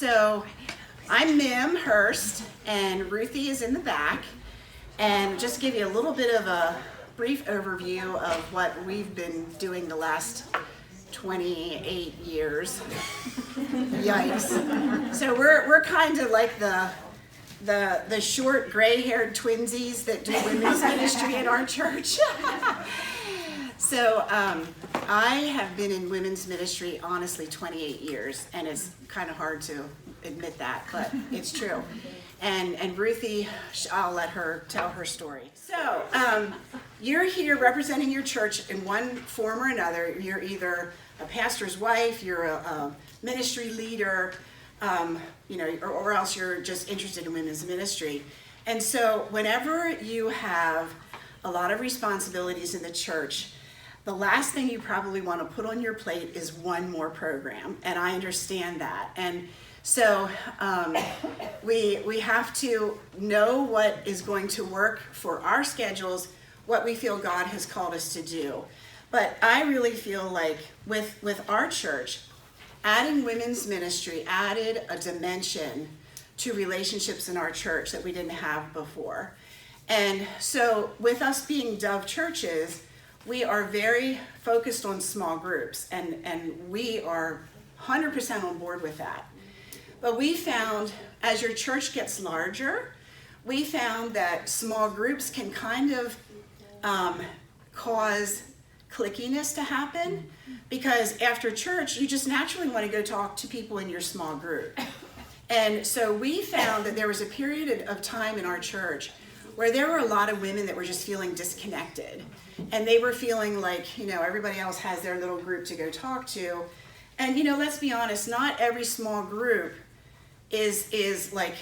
So I'm Mim Hurst, and Ruthi is in the back. And just give you a little bit of a brief overview of what we've been doing the last 28 years. Yikes. So we're kind of like the short gray-haired twinsies that do women's ministry at our church. So I have been in women's ministry, honestly, 28 years, and it's kind of hard to admit that, but it's true. And Ruthi, I'll let her tell her story. So you're here representing your church in one form or another. You're either a pastor's wife, you're a ministry leader, or else you're just interested in women's ministry. And so whenever you have a lot of responsibilities in the church, the last thing you probably want to put on your plate is one more program, and I understand that. And so we have to know what is going to work for our schedules, what we feel God has called us to do. But I really feel like with our church, adding women's ministry added a dimension to relationships in our church that we didn't have before. And so with us being Dove churches, we are very focused on small groups, and we are 100% on board with that. But we found, as your church gets larger, we found that small groups can kind of cause clickiness to happen, because after church, you just naturally want to go talk to people in your small group. And so we found that there was a period of time in our church where there were a lot of women that were just feeling disconnected. And they were feeling like, everybody else has their little group to go talk to. And, let's be honest, not every small group is like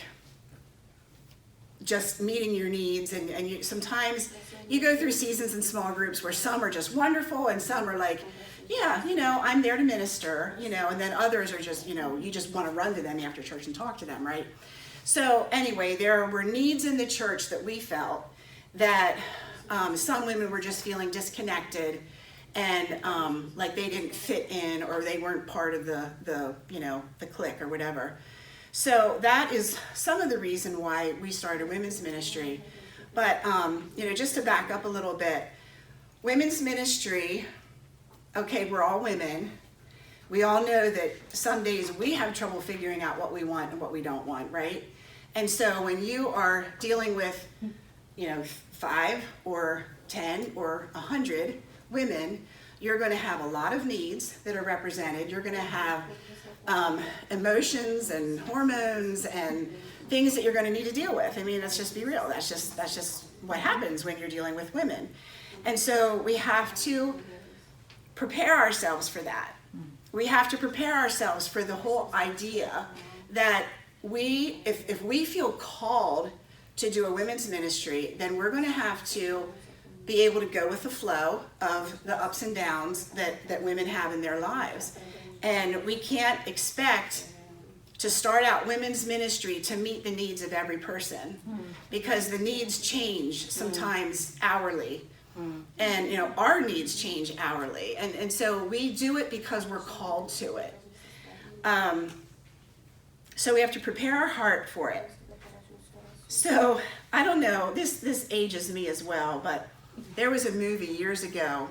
just meeting your needs. And sometimes you go through seasons in small groups where some are just wonderful and some are like, yeah, I'm there to minister, and then others are just, you just want to run to them after church and talk to them, right? So anyway, there were needs in the church that we felt that some women were just feeling disconnected and like they didn't fit in, or they weren't part of the clique or whatever. So that is some of the reason why we started women's ministry. But just to back up a little bit, women's ministry, okay, we're all women. We all know that some days we have trouble figuring out what we want and what we don't want, right? And so when you are dealing with, 5 or 10 or 100 women, you're going to have a lot of needs that are represented. You're going to have emotions and hormones and things that you're going to need to deal with. I mean, let's just be real. That's just what happens when you're dealing with women. And so we have to prepare ourselves for that. We have to prepare ourselves for the whole idea that if we feel called to do a women's ministry, then we're going to have to be able to go with the flow of the ups and downs that women have in their lives. And we can't expect to start out women's ministry to meet the needs of every person, because the needs change sometimes hourly. And our needs change hourly, and so we do it because we're called to it. So we have to prepare our heart for it. So I don't know, this ages me as well, but there was a movie years ago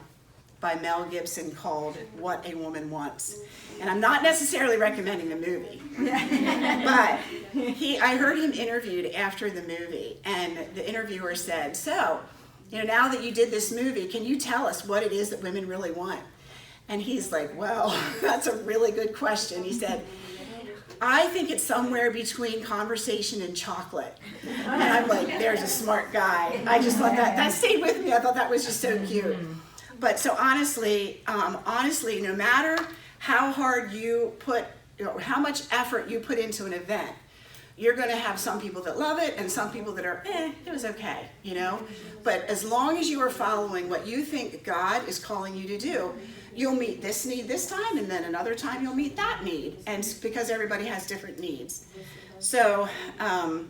by Mel Gibson called What a Woman Wants. And I'm not necessarily recommending the movie, but I heard him interviewed after the movie, and the interviewer said, so, now that you did this movie, can you tell us what it is that women really want? And he's like, well, that's a really good question. He said, I think it's somewhere between conversation and chocolate. And I'm like, there's a smart guy. I just thought that stayed with me. I thought that was just so cute. But so honestly, no matter how hard you put, how much effort you put into an event, you're going to have some people that love it and some people that are, it was okay, But as long as you are following what you think God is calling you to do, you'll meet this need this time, and then another time you'll meet that need, and because everybody has different needs. So I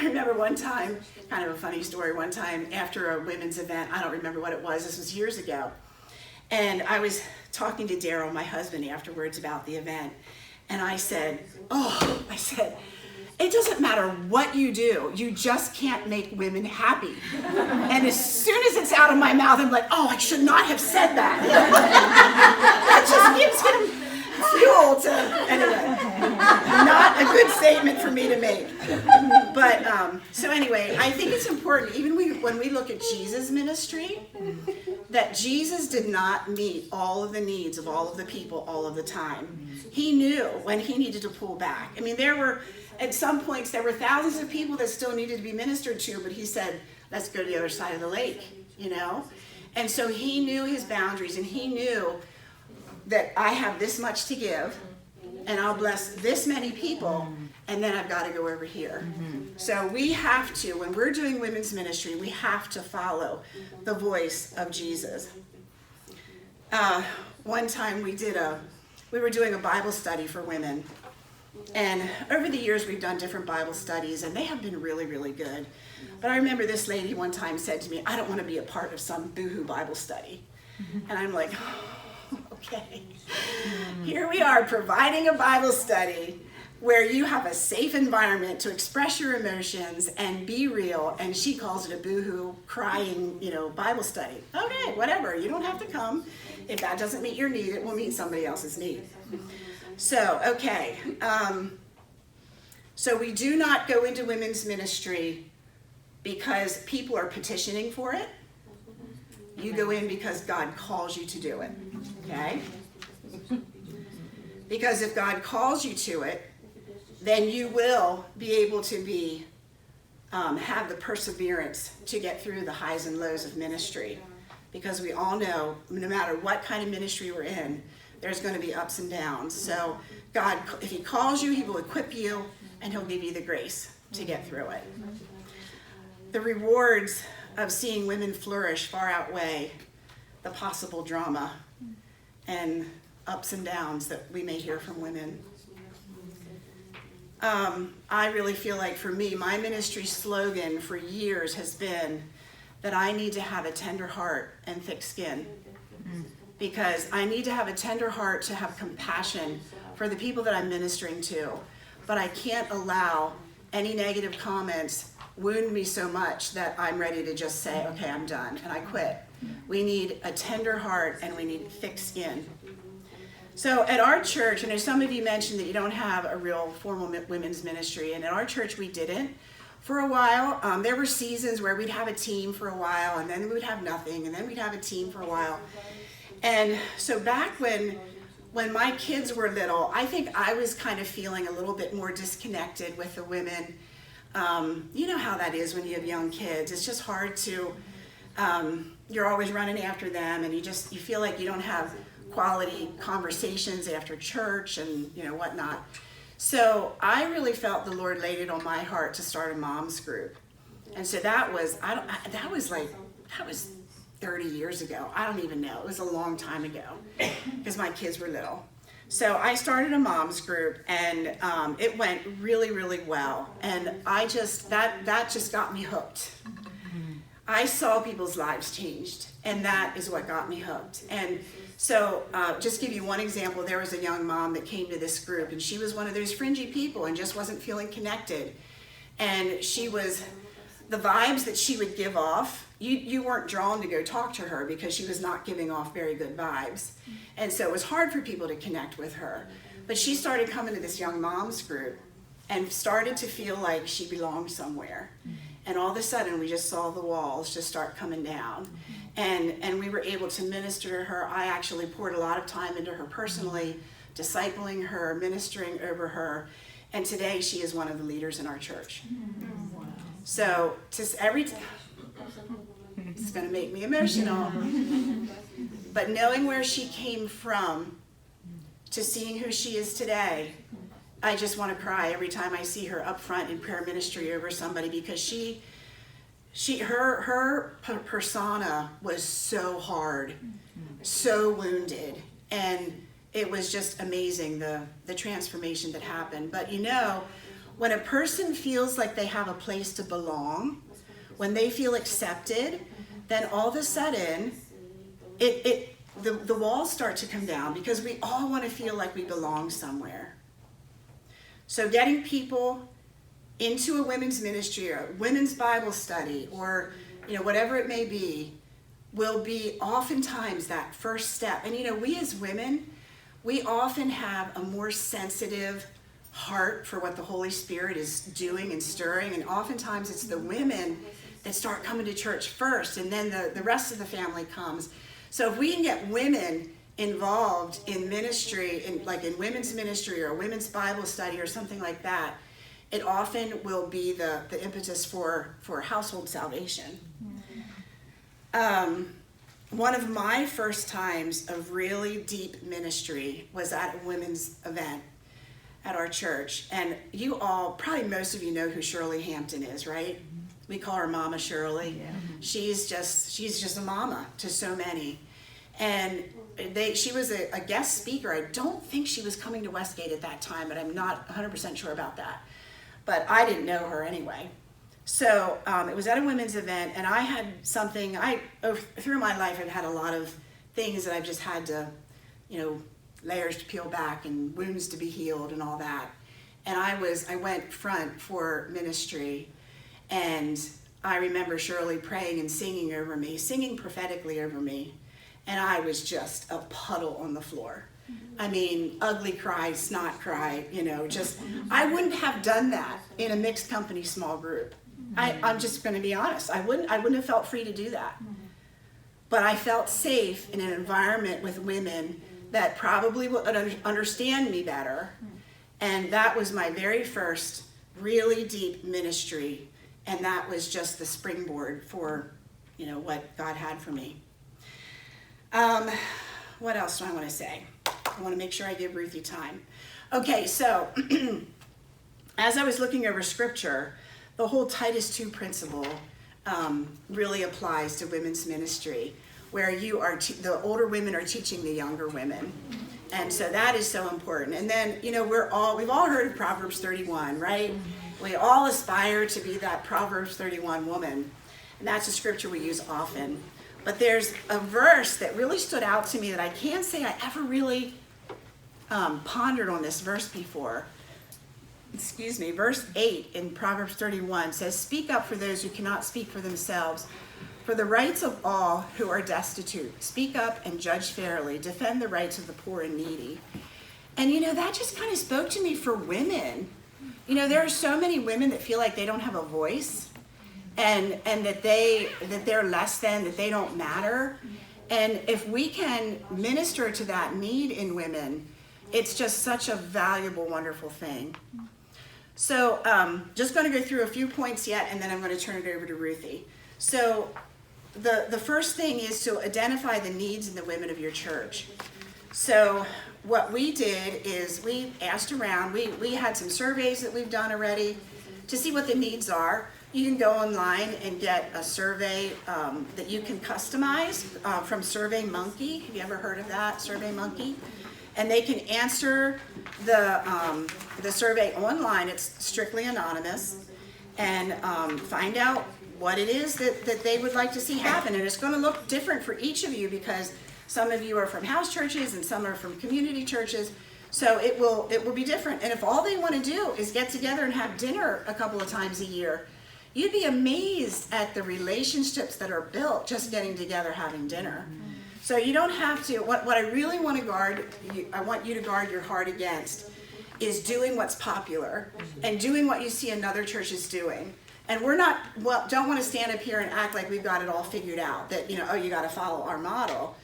remember one time, kind of a funny story, one time after a women's event, I don't remember what it was, this was years ago, and I was talking to Daryl, my husband, afterwards about the event, And I said, it doesn't matter what you do, you just can't make women happy. And as soon as it's out of my mouth, I'm like, oh, I should not have said that. That just gives him fuel to, anyway, not a good statement for me to make. But, so anyway, I think it's important, even when we look at Jesus' ministry, that Jesus did not meet all of the needs of all of the people all of the time. He knew when he needed to pull back. I mean, at some points, there were thousands of people that still needed to be ministered to, but he said, let's go to the other side of the lake, And so he knew his boundaries, and he knew that I have this much to give, and I'll bless this many people, and then I've got to go over here. So we have to, when we're doing women's ministry, we have to follow the voice of Jesus. One time we were doing a Bible study for women. And over the years, we've done different Bible studies, and they have been really, really good. But I remember this lady one time said to me, I don't want to be a part of some boohoo Bible study. And I'm like, oh, okay. Here we are providing a Bible study where you have a safe environment to express your emotions and be real, and she calls it a boohoo crying, Bible study. Okay, whatever. You don't have to come. If that doesn't meet your need, it will meet somebody else's need. So, okay. So we do not go into women's ministry because people are petitioning for it. You go in because God calls you to do it. Okay? Because if God calls you to it, then you will be able to have the perseverance to get through the highs and lows of ministry. Because we all know, no matter what kind of ministry we're in, there's going to be ups and downs. So God, if he calls you, he will equip you, and he'll give you the grace to get through it. The rewards of seeing women flourish far outweigh the possible drama and ups and downs that we may hear from women. I really feel like for me, my ministry slogan for years has been that I need to have a tender heart and thick skin. Because I need to have a tender heart to have compassion for the people that I'm ministering to. But I can't allow any negative comments wound me so much that I'm ready to just say, okay, I'm done, and I quit. We need a tender heart, and we need thick skin. So at our church, and as some of you mentioned that you don't have a real formal women's ministry, and at our church we didn't. For a while, there were seasons where we'd have a team for a while, and then we would have nothing, and then we'd have a team for a while. And so back when my kids were little, I think I was kind of feeling a little bit more disconnected with the women. You know how that is when you have young kids. It's just hard to, you're always running after them, and you feel like you don't have quality conversations after church and whatnot. So I really felt the Lord laid it on my heart to start a mom's group. And so that was 30 years ago. I don't even know. It was a long time ago because my kids were little. So I started a mom's group, and it went really, really well. And that just got me hooked. I saw people's lives changed, and that is what got me hooked. And so just give you one example, there was a young mom that came to this group, and she was one of those fringy people and just wasn't feeling connected. And the vibes that she would give off, you weren't drawn to go talk to her because she was not giving off very good vibes. And so it was hard for people to connect with her. But she started coming to this young mom's group and started to feel like she belonged somewhere. And all of a sudden, we just saw the walls just start coming down. And we were able to minister to her. I actually poured a lot of time into her personally, discipling her, ministering over her. And today, she is one of the leaders in our church. So it's going to make me emotional. But knowing where she came from to seeing who she is today, I just want to cry every time I see her up front in prayer ministry over somebody, because her persona was so hard, so wounded, and it was just amazing the transformation that happened. But when a person feels like they have a place to belong, when they feel accepted, then all of a sudden the walls start to come down, because we all want to feel like we belong somewhere. So getting people into a women's ministry or a women's Bible study or, whatever it may be, will be oftentimes that first step. And we as women, we often have a more sensitive heart for what the Holy Spirit is doing and stirring, and oftentimes it's the women that start coming to church first, and then the rest of the family comes. So if we can get women involved in ministry, in women's ministry or a women's Bible study or something like that, it often will be the impetus for household salvation. One of my first times of really deep ministry was at a women's event at our church. And you all, probably most of you know who Shirley Hampton is, right? We call her Mama Shirley. Yeah. She's just a mama to so many. And she was a guest speaker. I don't think she was coming to Westgate at that time, but I'm not 100% sure about that. But I didn't know her anyway. So it was at a women's event, and I had something, through my life I've had a lot of things that I've just had to, layers to peel back and wounds to be healed and all that. And I went front for ministry, and I remember Shirley praying and singing over me, singing prophetically over me, and I was just a puddle on the floor. I mean, ugly cry, snot cry, I wouldn't have done that in a mixed company small group. I'm just going to be honest. I wouldn't have felt free to do that. But I felt safe in an environment with women that probably would understand me better. And that was my very first really deep ministry. And that was just the springboard for, what God had for me. What else do I want to say? I want to make sure I give Ruthi time. Okay, so as I was looking over scripture, the whole Titus 2 principle really applies to women's ministry, where the older women are teaching the younger women. And so that is so important. And then, we've all heard of Proverbs 31, right? We all aspire to be that Proverbs 31 woman. And that's a scripture we use often. But there's a verse that really stood out to me that I can't say I ever really pondered on this verse before. Verse 8 in Proverbs 31 says, "Speak up for those who cannot speak for themselves, for the rights of all who are destitute. Speak up and judge fairly. Defend the rights of the poor and needy." And that just kind of spoke to me for women. There are so many women that feel like they don't have a voice, and that they're less than, that they don't matter. And if we can minister to that need in women, it's just such a valuable, wonderful thing. So just going to go through a few points yet, and then I'm going to turn it over to Ruthi. So the first thing is to identify the needs in the women of your church. So what we did is we asked around. We had some surveys that we've done already to see what the needs are. You can go online and get a survey that you can customize from SurveyMonkey. Have you ever heard of that, SurveyMonkey? And they can answer the survey online. It's strictly anonymous, and find out what it is that they would like to see happen. And it's going to look different for each of you, because some of you are from house churches and some are from community churches. So it will be different. And if all they want to do is get together and have dinner a couple of times a year, you'd be amazed at the relationships that are built just getting together, having dinner. So you don't have to, what I really want to guard, I want you to guard your heart against, is doing what's popular and doing what you see another churches doing. And don't want to stand up here and act like we've got it all figured out, that, you got to follow our model.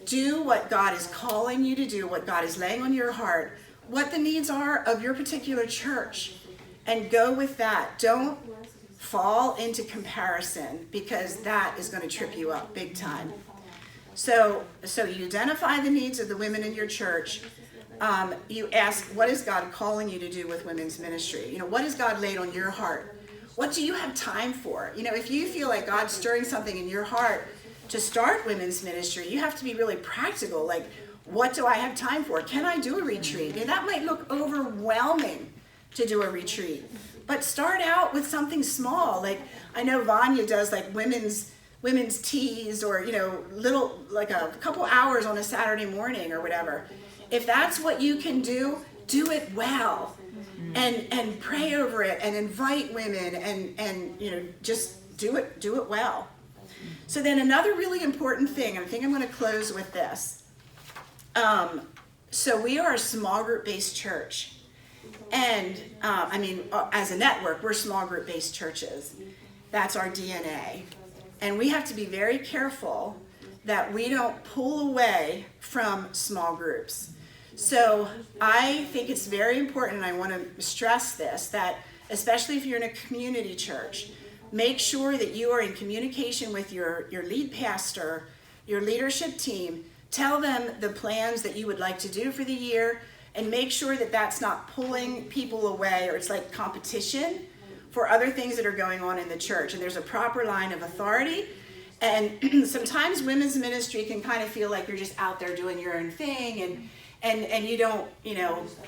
Do what God is calling you to do, what God is laying on your heart, what the needs are of your particular church, and go with that. Don't fall into comparison, because that is going to trip you up big time. So you identify the needs of the women in your church. You ask, what is God calling you to do with women's ministry? What has God laid on your heart? What do you have time for? If you feel like God's stirring something in your heart to start women's ministry, you have to be really practical. Like, what do I have time for? Can I do a retreat? And that might look overwhelming to do a retreat, but start out with something small. Like, I know Vanya does like women's teas, or little, like a couple hours on a Saturday morning or whatever. If that's what you can do it well. and pray over it and invite women and just do it well. So then another really important thing, I think I'm going to close with this. So we are a small group based church. And as a network, we're small group based churches. That's our DNA. And we have to be very careful that we don't pull away from small groups. So I think it's very important, and I want to stress this, that especially if you're in a community church, make sure that you are in communication with your lead pastor, your leadership team. Tell them the plans that you would like to do for the year, and make sure that that's not pulling people away or it's like competition for other things that are going on in the church. And there's a proper line of authority. And sometimes women's ministry can kind of feel like you're just out there doing your own thing, and you don't,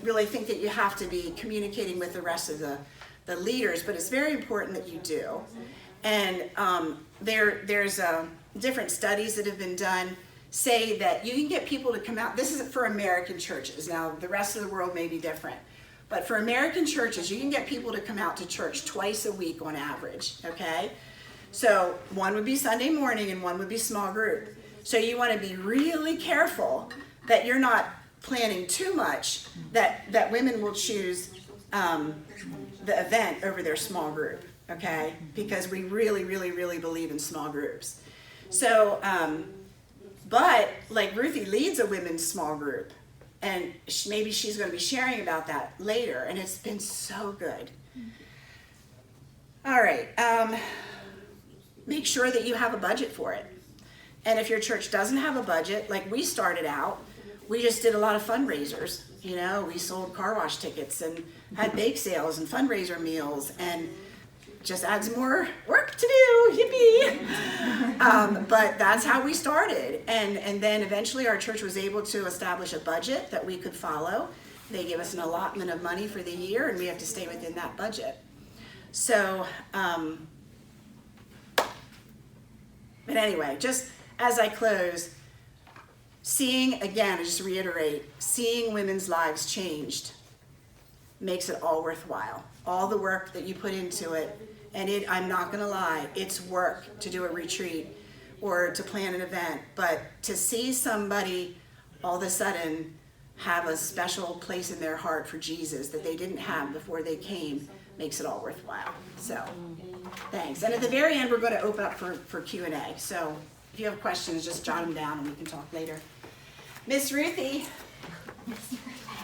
really think that you have to be communicating with the rest of the leaders, but it's very important that you do. And there's different studies that have been done say that you can get people to come out. This is for American churches. Now, the rest of the world may be different. But for American churches, you can get people to come out to church twice a week on average, okay? So one would be Sunday morning and one would be small group. So you want to be really careful that you're not planning too much, that women will choose the event over their small group, okay? Because we really, really, really believe in small groups. So, but like Ruthi leads a women's small group, and maybe she's going to be sharing about that later, and it's been so good. All right, make sure that you have a budget for it. And if your church doesn't have a budget, like we started out, we just did a lot of fundraisers. We sold car wash tickets and had bake sales and fundraiser meals, and just adds more work to do, yippee. But that's how we started. And then eventually our church was able to establish a budget that we could follow. They give us an allotment of money for the year, and we have to stay within that budget. So, but anyway, just as I close, I just reiterate, seeing women's lives changed makes it all worthwhile. All the work that you put into it, and I'm not gonna lie, it's work to do a retreat or to plan an event, but to see somebody all of a sudden have a special place in their heart for Jesus that they didn't have before they came makes it all worthwhile. So, thanks. And at the very end, we're gonna open up for Q&A. So if you have questions, just jot them down and we can talk later. Miss Ruthi.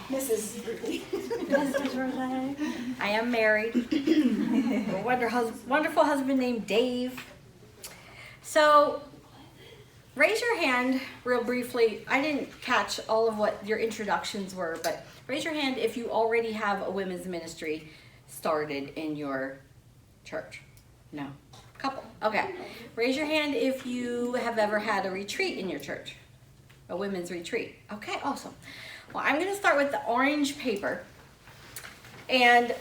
Mrs. Ruthi. Mrs. Ruthi. I am married. A wonderful husband named Dave. So, raise your hand real briefly. I didn't catch all of what your introductions were, but raise your hand if you already have a women's ministry started in your church. No? Couple. Okay. Raise your hand if you have ever had a retreat in your church. A women's retreat. Okay, awesome. Well, I'm going to start with the orange paper. And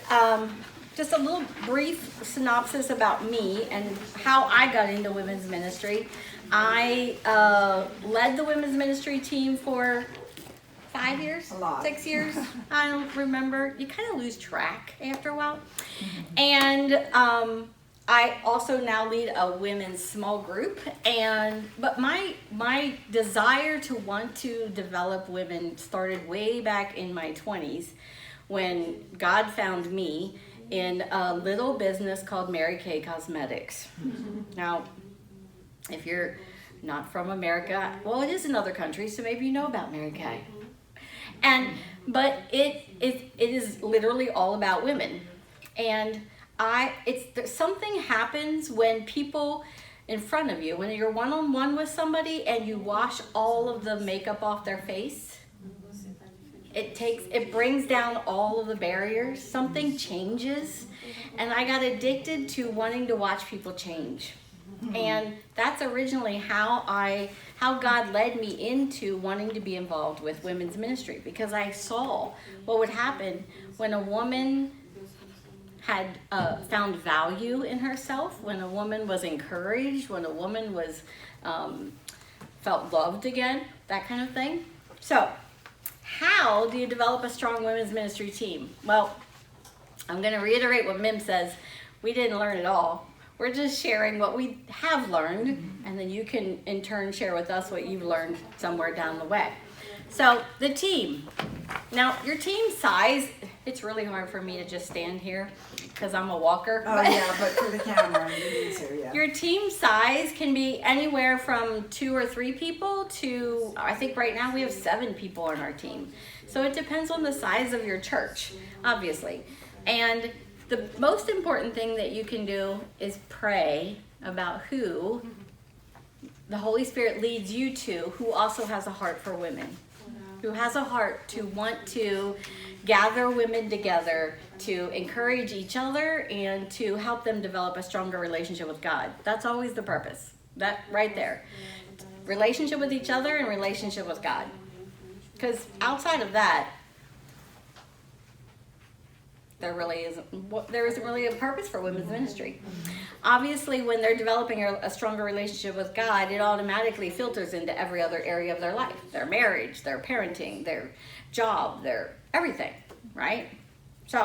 just a little brief synopsis about me and how I got into women's ministry. I led the women's ministry team for 5 years, 6 years. I don't remember. You kind of lose track after a while. And I also now lead a women's small group, but my desire to want to develop women started way back in my 20s when God found me in a little business called Mary Kay Cosmetics. Now, if you're not from America, well, it is another country, so maybe you know about Mary Kay. But it is literally all about women. And something happens when people in front of you, when you're one-on-one with somebody and you wash all of the makeup off their face, it brings down all of the barriers. Something changes. And I got addicted to wanting to watch people change. And that's originally how God led me into wanting to be involved with women's ministry, because I saw what would happen when a woman had found value in herself, when a woman was encouraged, when a woman was felt loved again, that kind of thing. So, how do you develop a strong women's ministry team? Well, I'm going to reiterate what Mim says. We didn't learn it all. We're just sharing what we have learned, and then you can in turn share with us what you've learned somewhere down the way. So the team. Now your team size, it's really hard for me to just stand here because I'm a walker. Oh yeah, but for the camera, you need to, yeah. Your team size can be anywhere from 2 or 3 people to, I think right now we have 7 people on our team. So it depends on the size of your church, obviously. And the most important thing that you can do is pray about who the Holy Spirit leads you to, who also has a heart for women, who has a heart to want to gather women together to encourage each other and to help them develop a stronger relationship with God. That's always the purpose. That right there. Relationship with each other and relationship with God. Because outside of that, there isn't really a purpose for women's ministry. Obviously, when they're developing a stronger relationship with God, it automatically filters into every other area of their life. Their marriage, their parenting, their job, their everything, right? So,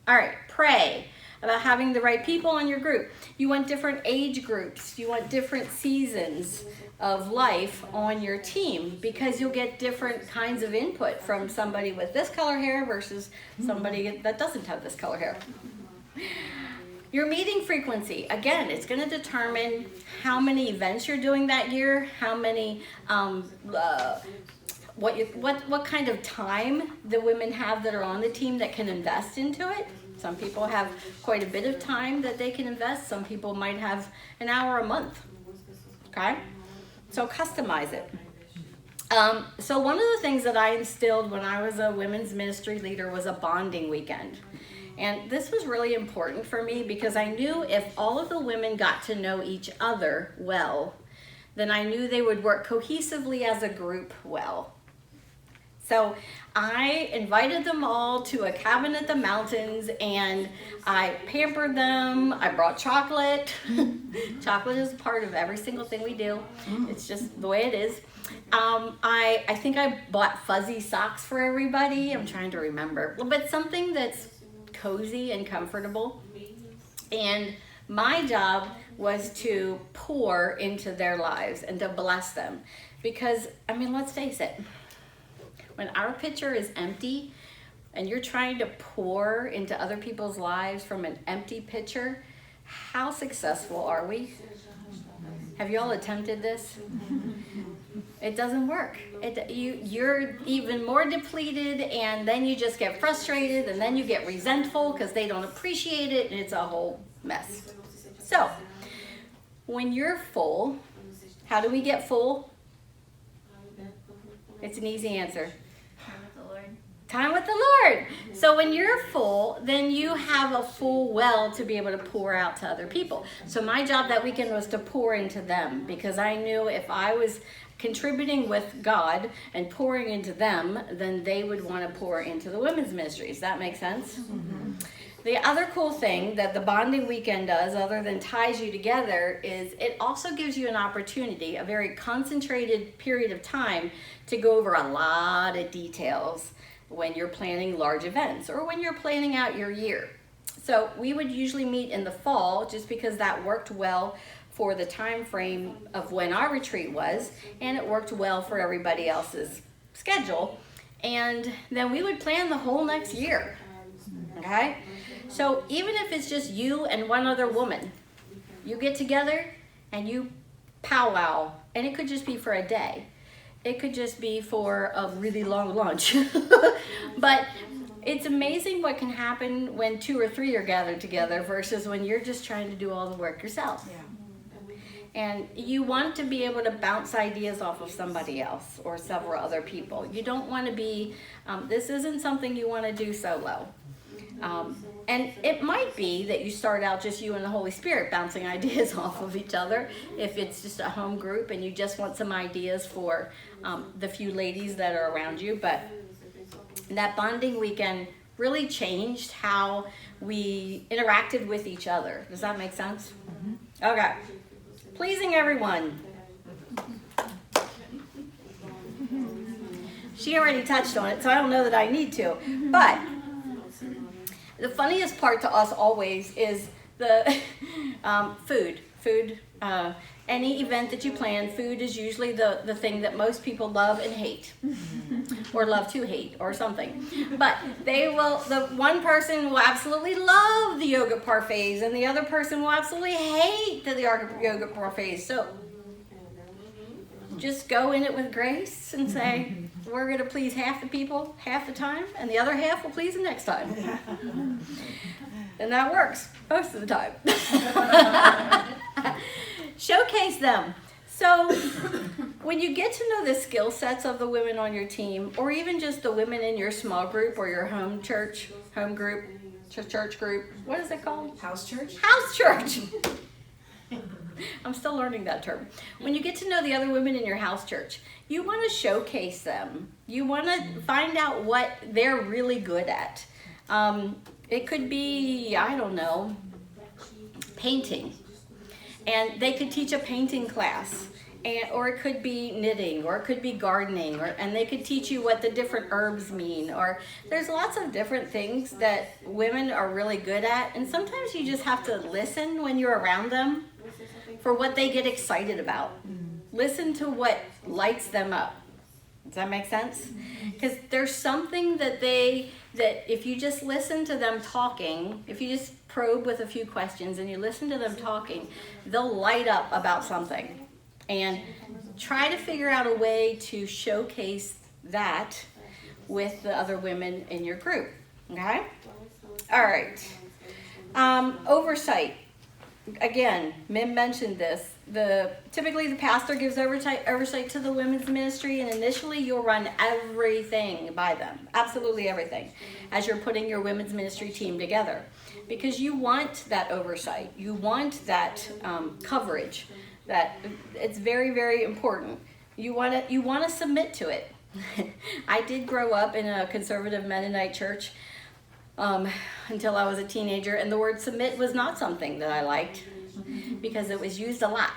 all right, pray about having the right people in your group. You want different age groups. You want different seasons of life on your team because you'll get different kinds of input from somebody with this color hair versus somebody that doesn't have this color hair. Your meeting frequency, again, it's going to determine how many events you're doing that year, how many, what kind of time the women have that are on the team that can invest into it. Some people have quite a bit of time that they can invest. Some people might have an hour a month, okay? So customize it. So one of the things that I instilled when I was a women's ministry leader was a bonding weekend. And this was really important for me because I knew if all of the women got to know each other well, then I knew they would work cohesively as a group well. So I invited them all to a cabin at the mountains and I pampered them. I brought chocolate. Chocolate is a part of every single thing we do. It's just the way it is. I think I bought fuzzy socks for everybody. I'm trying to remember. But something that's cozy and comfortable. And my job was to pour into their lives and to bless them. Because, I mean, let's face it. When our pitcher is empty and you're trying to pour into other people's lives from an empty pitcher, how successful are we? Have you all attempted this? It doesn't work. You're even more depleted and then you just get frustrated and then you get resentful because they don't appreciate it and it's a whole mess. So, when you're full, how do we get full? It's an easy answer. Time with the Lord. So when you're full, then you have a full well to be able to pour out to other people. So my job that weekend was to pour into them because I knew if I was contributing with God and pouring into them, then they would want to pour into the women's ministries. That makes sense? Mm-hmm. The other cool thing that the bonding weekend does, other than ties you together, is it also gives you an opportunity, a very concentrated period of time to go over a lot of details when you're planning large events or when you're planning out your year. So we would usually meet in the fall just because that worked well for the time frame of when our retreat was, and it worked well for everybody else's schedule. And then we would plan the whole next year, okay? So even if it's just you and one other woman, you get together and you powwow, and it could just be for a day. It could just be for a really long lunch. But it's amazing what can happen when 2 or 3 are gathered together versus when you're just trying to do all the work yourself. Yeah. And you want to be able to bounce ideas off of somebody else or several other people. You don't want to be, this isn't something you want to do solo. And it might be that you start out just you and the Holy Spirit bouncing ideas off of each other if it's just a home group and you just want some ideas for the few ladies that are around you. But that bonding weekend really changed how we interacted with each other. Does that make sense? Mm-hmm. Okay. Pleasing everyone. She already touched on it, so I don't know that I need to. But The funniest part to us always is the food. Any event that you plan, food is usually the thing that most people love and hate, or love to hate, or something. But the one person will absolutely love the yogurt parfaits, and the other person will absolutely hate the yogurt parfaits. So just go in it with grace and say, we're going to please half the people half the time, and the other half will please the next time. And that works most of the time. Showcase them. So when you get to know the skill sets of the women on your team, or even just the women in your small group or your home group, church group, what is it called? House church? House church. I'm still learning that term. When you get to know the other women in your house church, you want to showcase them. You want to find out what they're really good at. It could be, I don't know, painting. And they could teach a painting class. Or it could be knitting, or it could be gardening, and they could teach you what the different herbs mean. Or there's lots of different things that women are really good at, and sometimes you just have to listen when you're around them for what they get excited about. Listen to what lights them up. Does that make sense? Because there's something that if you just listen to them talking, if you just probe with a few questions and you listen to them talking, they'll light up about something. And try to figure out a way to showcase that with the other women in your group. Okay? All right. Oversight. Again, Mim mentioned this. Typically the pastor gives oversight to the women's ministry, and initially you'll run everything by them. Absolutely everything. As you're putting your women's ministry team together. Because you want that oversight. You want that coverage. That it's very, very important. You want to submit to it. I did grow up in a conservative Mennonite church until I was a teenager, and the word submit was not something that I liked because it was used a lot.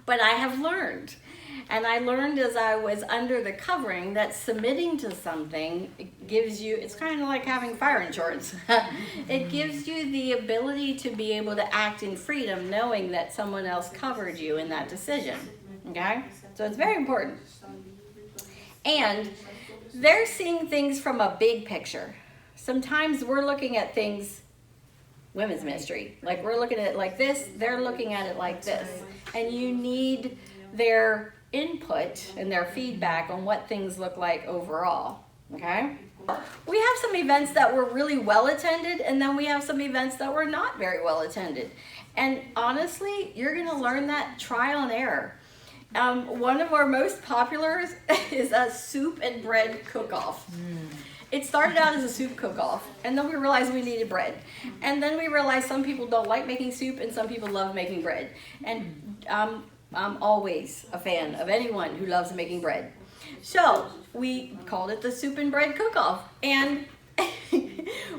But I have learned, and I learned as I was under the covering, that submitting to something gives you, it's kind of like having fire insurance. It gives you the ability to be able to act in freedom, knowing that someone else covered you in that decision. Okay? So it's very important. And they're seeing things from a big picture. Sometimes we're looking at things, women's ministry, like we're looking at it like this, they're looking at it like this. And you need their input and their feedback on what things look like overall. Okay? We have some events that were really well attended, and then we have some events that were not very well attended. And honestly, you're going to learn that trial and error. One of our most popular is a soup and bread cook-off. It started out as a soup cook-off, and then we realized we needed bread. And then we realized some people don't like making soup, and some people love making bread. And I'm always a fan of anyone who loves making bread. So we called it the soup and bread cook-off. And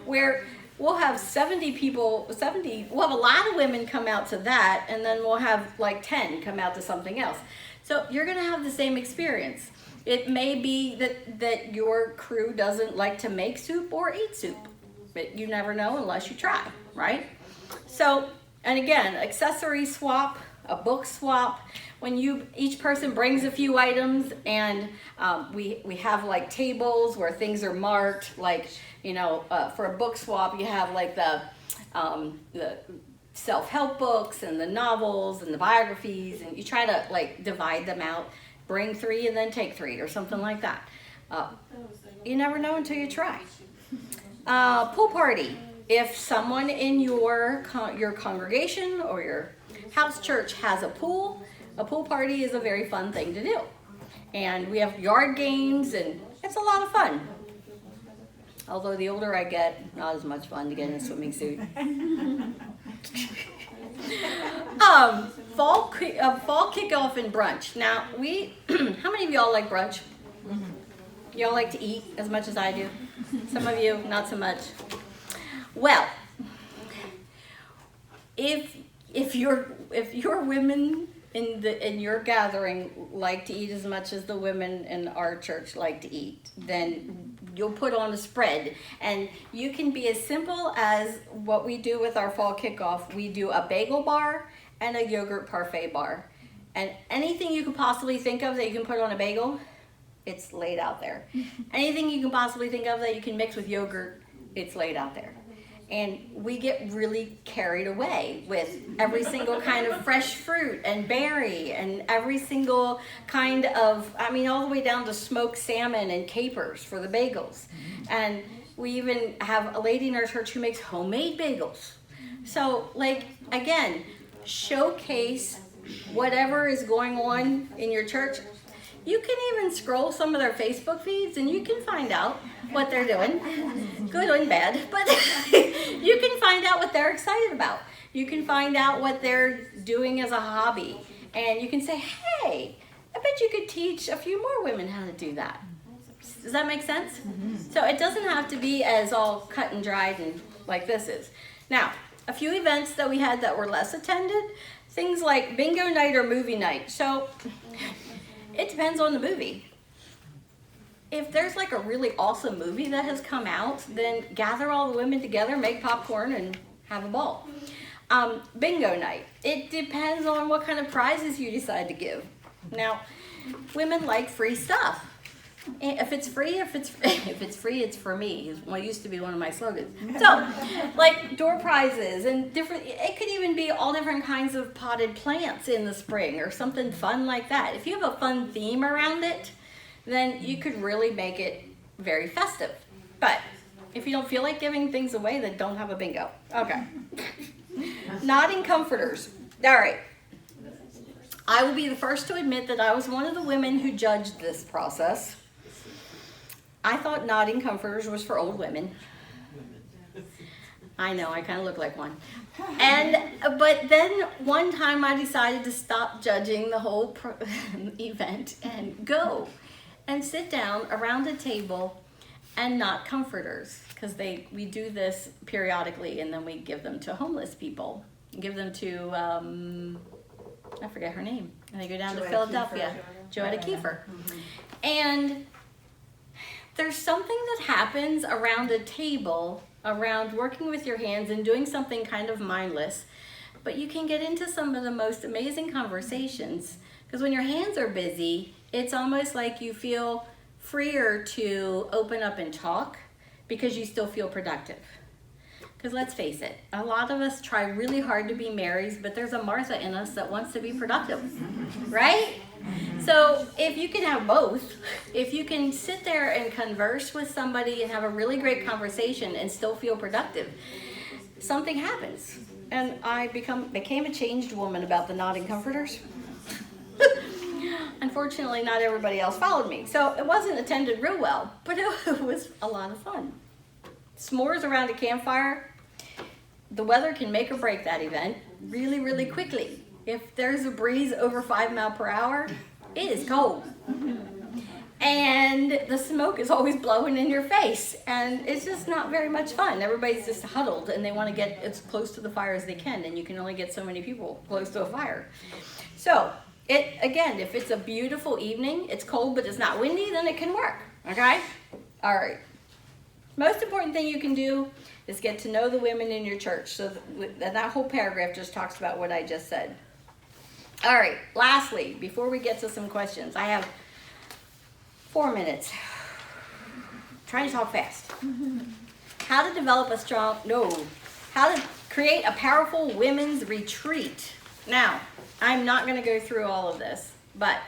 where we'll have 70 people, we'll have a lot of women come out to that, and then we'll have like 10 come out to something else. So you're going to have the same experience. It may be that your crew doesn't like to make soup or eat soup, but you never know unless you try, right? So, and again, accessory swap, a book swap. When each person brings a few items, and we have like tables where things are marked, like, you know, for a book swap, you have like the self-help books and the novels and the biographies, and you try to like divide them out. Bring 3 and then take 3 or something like that. You never know until you try. Pool party. If someone in your congregation or your house church has a pool party is a very fun thing to do. And we have yard games, and it's a lot of fun. Although the older I get, not as much fun to get in a swimming suit. Fall kickoff and brunch. Now, how many of y'all like brunch? Y'all like to eat as much as I do? Some of you, not so much. Well, if your women in your gathering like to eat as much as the women in our church like to eat, then you'll put on a spread. And you can be as simple as what we do with our fall kickoff. We do a bagel bar and a yogurt parfait bar. And anything you could possibly think of that you can put on a bagel, it's laid out there. Anything you can possibly think of that you can mix with yogurt, it's laid out there. And we get really carried away with every single kind of fresh fruit and berry and every single kind of, I mean, all the way down to smoked salmon and capers for the bagels. And we even have a lady in our church who makes homemade bagels. So, like, again, showcase whatever is going on in your church. You can even scroll some of their Facebook feeds and you can find out what they're doing, good and bad, but you can find out what they're excited about. You can find out what they're doing as a hobby, and you can say, hey, I bet you could teach a few more women how to do that. Does that make sense? So it doesn't have to be as all cut and dried and like this is. Now, a few events that we had that were less attended, things like bingo night or movie night. So it depends on the movie. If there's like a really awesome movie that has come out, then gather all the women together, make popcorn, and have a ball. Bingo night. It depends on what kind of prizes you decide to give. Now, women like free stuff. If it's free, if it's free, it's for me. Is what used to be one of my slogans. So, like door prizes and different. It could even be all different kinds of potted plants in the spring or something fun like that. If you have a fun theme around it, then you could really make it very festive. But if you don't feel like giving things away, then don't have a bingo. Okay. Nodding comforters. All right. I will be the first to admit that I was one of the women who judged this process. I thought nodding comforters was for old women. I know, I kind of look like one. But then one time I decided to stop judging the whole event and go and sit down around a table and knot comforters, because we do this periodically, and then we give them to homeless people. Give them to I forget her name. And they go down to Philadelphia, Joetta Kiefer. And there's something that happens around a table, around working with your hands and doing something kind of mindless, but you can get into some of the most amazing conversations, because when your hands are busy, it's almost like you feel freer to open up and talk because you still feel productive. Because let's face it, a lot of us try really hard to be Marys, but there's a Martha in us that wants to be productive, right? So if you can have both, if you can sit there and converse with somebody and have a really great conversation and still feel productive, something happens. And I became a changed woman about the nodding comforters. Unfortunately, not everybody else followed me, so it wasn't attended real well, but it was a lot of fun. S'mores around a campfire. The weather can make or break that event really, really quickly. If there's a breeze over 5 miles per hour, it is cold. And the smoke is always blowing in your face, and it's just not very much fun. Everybody's just huddled, and they want to get as close to the fire as they can, and you can only get so many people close to a fire. So, again, if it's a beautiful evening, it's cold but it's not windy, then it can work, okay? All right. Most important thing you can do is get to know the women in your church. So that whole paragraph just talks about what I just said. All right, lastly, before we get to some questions, I have 4 minutes. Try to talk fast. How to create a powerful women's retreat. Now, I'm not going to go through all of this, but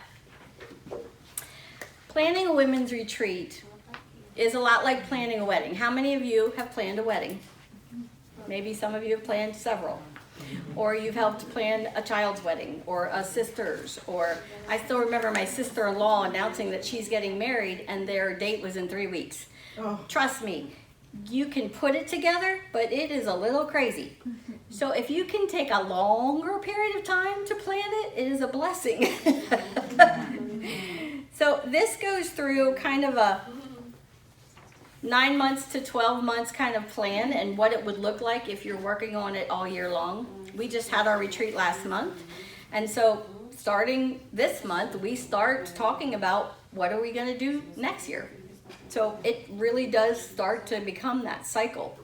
planning a women's retreat is a lot like planning a wedding. How many of you have planned a wedding? Maybe some of you have planned several. Or you've helped plan a child's wedding, or a sister's, or I still remember my sister-in-law announcing that she's getting married and their date was in 3 weeks. Oh. Trust me, you can put it together, but it is a little crazy. So if you can take a longer period of time to plan it, it is a blessing. So this goes through kind of a 9 months to 12 months kind of plan and what it would look like if you're working on it all year long. We just had our retreat last month. And so starting this month, we start talking about what are we going to do next year. So it really does start to become that cycle.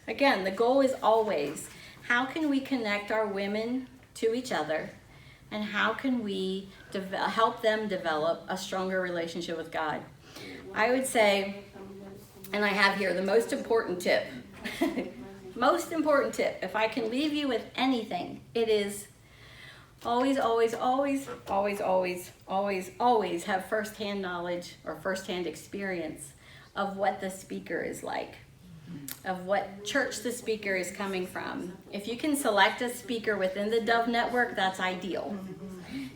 Again, the goal is always, how can we connect our women to each other, and how can we help them develop a stronger relationship with God? I would say, and I have here the most important tip, most important tip, if I can leave you with anything, it is always, always, always, always, always, always, always have firsthand knowledge or firsthand experience of what the speaker is like, of what church the speaker is coming from. If you can select a speaker within the Dove Network, that's ideal.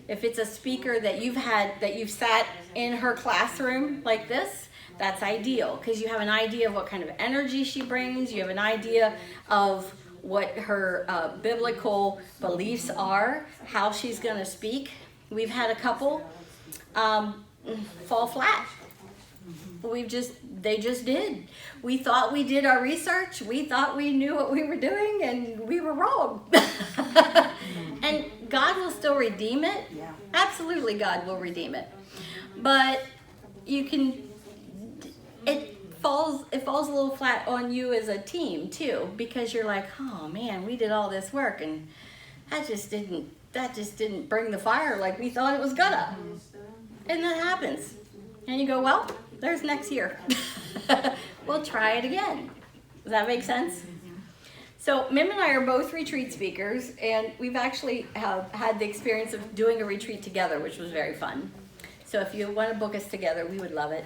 If it's a speaker that you've sat in her classroom like this, that's ideal, because you have an idea of what kind of energy she brings, you have an idea of what her biblical beliefs are, how she's going to speak. We've had a couple fall flat. They just did. We thought we did our research. We thought we knew what we were doing, and we were wrong. And God will still redeem it. Yeah. Absolutely, God will redeem it. But it falls a little flat on you as a team too, because you're like, oh man, we did all this work, and that just didn't bring the fire like we thought it was gonna. And that happens. And you go, well, there's next year. We'll try it again. Does that make sense? So Mim and I are both retreat speakers, and we've actually had the experience of doing a retreat together, which was very fun. So if you want to book us together, we would love it.